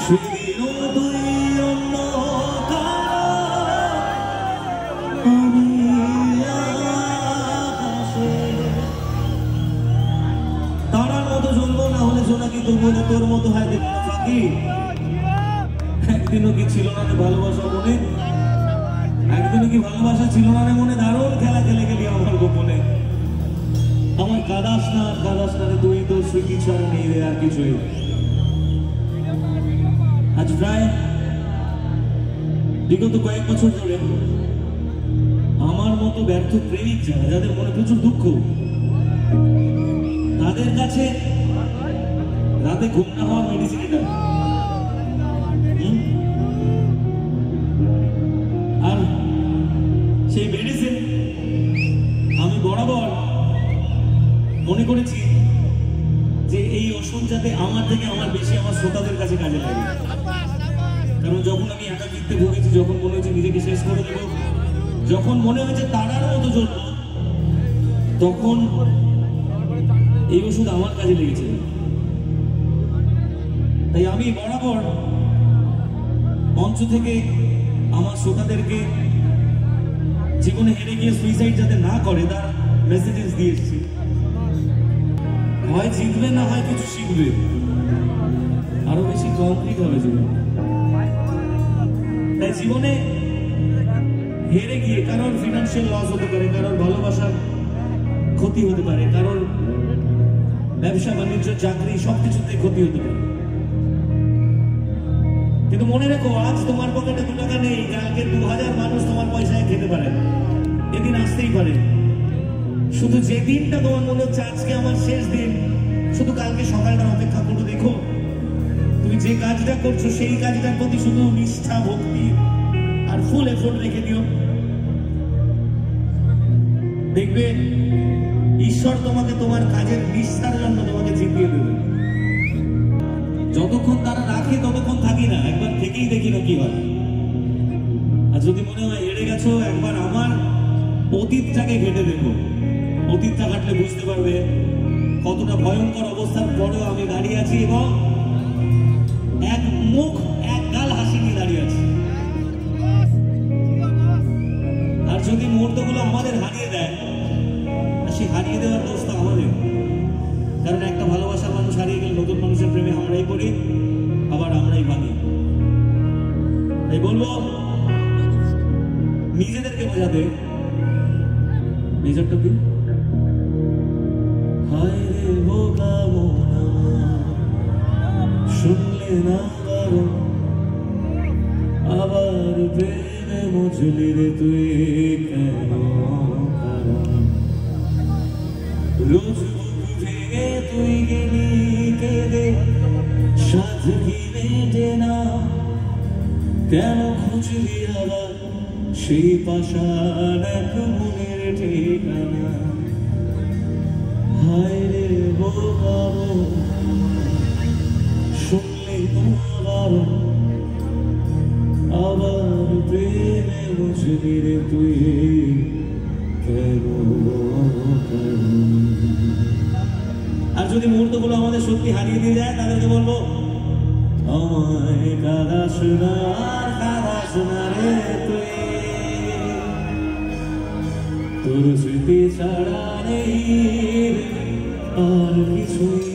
সেদিনও তুই অন্য আমি আকাশে তারার মতো জ্বলবো, না হলে জোনাকি তবুও তোর মতো হয় দেখতে ফাঁকি। একদিনও কি ছিল না রে ভালোবাসা মনে, একদিনও কি ভালোবাসা ছিল না রে মনে, দারুণ খেলা খেলে গেলি আমার গোপনে। আমার কাদাস না রে তুই, তো স্মৃতি ছাড়া নেই রে আর কিছুই। আজ প্রায় বিগত কয়েক বছর ধরে আমার মতো ব্যর্থ প্রেমিক যারা, যাদের মনে প্রচুর দুঃখ, তাদের কাছে রাতে ঘুম না হওয়ার মেডিসিন এটা। আর সেই মেডিসিন আমি বরাবর মনে করেছি যে এই ওষুধ যাতে আমার থেকে আমার বেশি আমার শ্রোতাদের কাছে কাজে লাগে। কারণ যখন আমি একাকিত্বে ভুগেছি, যখন মনে হয়েছে নিজেকে শেষ করে দেবো, যখন মনে হয়েছে তারার মতো জ্বলব, তখন এই ওষুধ আমার কাজে লেগেছে। তাই আমি বরাবর মঞ্চ থেকে আমার শ্রোতাদেরকে জীবনে হেরে গিয়ে সুইসাইড যাতে না করে তার মেসেজেস দিয়ে এসেছি। হয় জিতবে, না হয় কিছু শিখবে, আরো বেশি কমপ্লিট হবে জীবন। তাই জীবনে হেরে গিয়ে কারোর ফিনান্সিয়াল লস হতে পারে, কারোর ভালোবাসার ক্ষতি হতে পারে, কারোর ব্যবসা বাণিজ্য চাকরি সবকিছুতে ক্ষতি হতে পারে। কিন্তু মনে রেখো, আজ তোমার পকেটে 2 টাকা নেই, কালকে 2000 মানুষ তোমার পয়সায় খেতে পারে, এদিন আসতেই পারে। শুধু যে দিনটা তোমার মনে হচ্ছে আজকে আমার শেষ দিন, শুধু কালকে সকালটা অপেক্ষা করে দেখো। তুমি যে কাজটা করছো সেই কাজটার প্রতি শুধু নিষ্ঠা, ভক্তি আর ফুল এফোর্ট রেখে দিও। দেখবে ঈশ্বর তোমাকে তোমার কাজের নিষ্ঠার জন্য তোমাকে জিতিয়ে দেবে। যতক্ষণ তারা রাখে ততক্ষণ থাকি না, একবার থেকেই দেখি না কি হয়। আর যদি মনে হয় হেরে গেছো, একবার আমার অতীতটাকে ঘেটে দেখো। অতীতটা ঘাটলে বুঝতে পারবে কতটা ভয়ঙ্কর অবস্থার পরেও আমি দাঁড়িয়ে আছি এবং এক মুখ এক গাল হাসি নিয়ে দাঁড়িয়ে আছি। আর যদি মুহূর্তগুলো আমাদের হারিয়ে দেয়, সেই হারিয়ে দেওয়ার দোষ তো আমাদের। কারণ একটা ভালোবাসার মানুষ হারিয়ে গেলে নতুন মানুষের প্রেমে আমরাই পড়ি, আবার আমরাই ভাঙি। তাই বলবো নিজেদেরকে বোঝাতে, মেজরটা কি? হায় রে বোকা মোনা, শুনলে না বারণ, আবার প্রেমে মজলি রে তুই কেন? রোজ ভেঙে তুই গেলি কেঁদে, সাথ কি মেটে না, কেন খুঁজলি আবার সেই পাষাণ এক মনের ঠিকানা? হায় রে বোকা শুনলে না বারণ, আবার প্রেমে বুঝলি রে তুই কেন? আর যদি মুহূর্তগুলো আমাদের সত্যি হারিয়ে দিয়ে যায়, তাদেরকে বলবো আমায় কাদাস না, আর কাদাস না রে তুই, তোর স্মৃতি ছাড়া নেই আর কিছুই।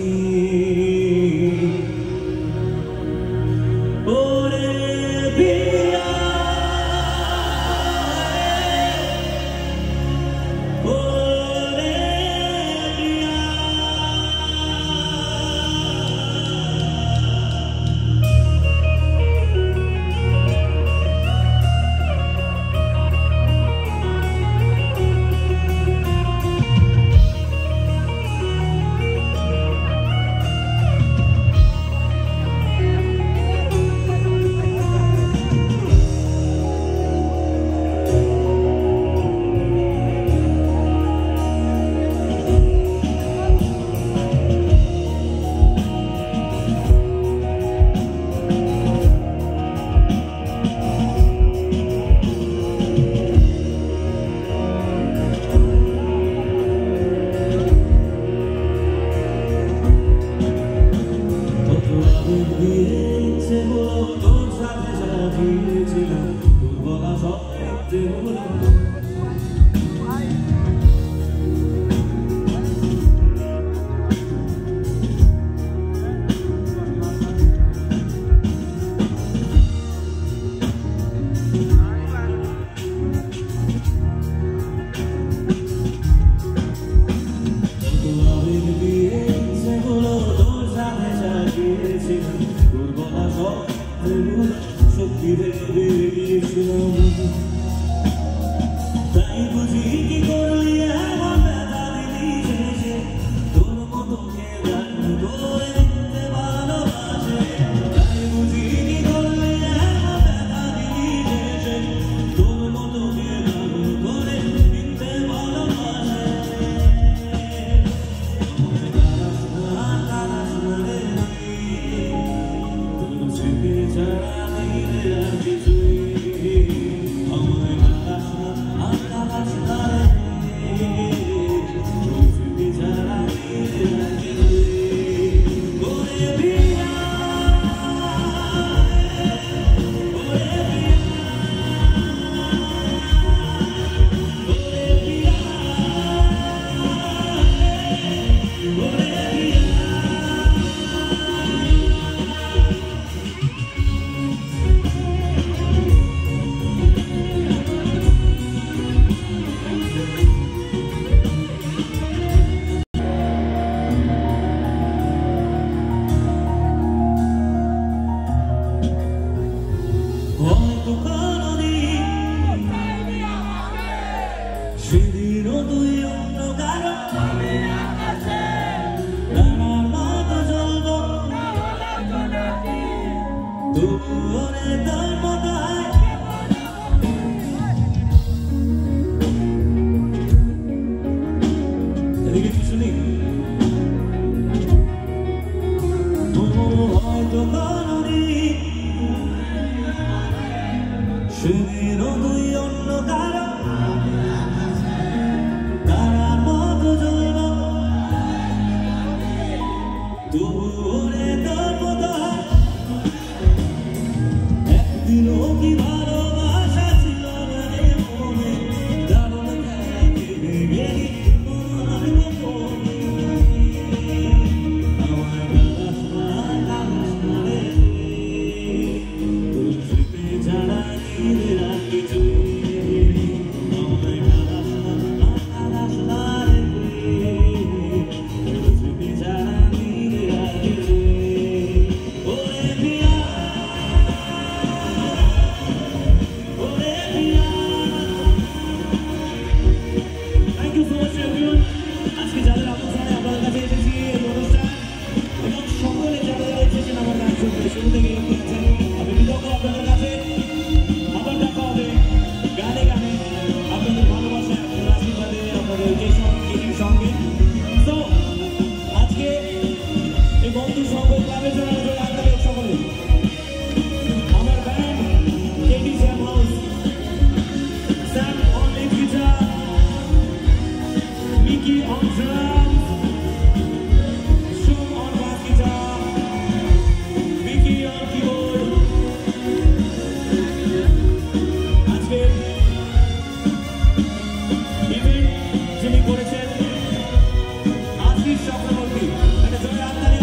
চেয়েছিলাম তোর বলা সব সত্যি ভেবে গিয়েছিলাম তাই বুঝি কি করলি এমন ব্যথা দিলি শেষে তোর মতো কে জানি করে দিতে ভালোবাসে তাই বুঝি কি করলি এমন ব্যথা দিলি শেষে তোর মতো কে জানি করে দিতে ভালোবাসে তোর স্মৃতি ছাড়া নেই রে আর কিছুই সেদিনও তুই অন্য কারো নানার মতো চলব দুপুরে তোর মতো এদিকে কি শুনি হয়তো কোনদিন সেদিনও তুই অন্য কারো দুপুরে তোর মতো একদিনও কি ভালোবাসা ছিল রে মনে দারুণ খেলা খেলে গেলি আমার গালাস না রে তোর স্মৃতি ছাড়া নিয়ে আর কিছু যিনি করেছেন আশিস চক্রবর্তী, একটা জোরে হাত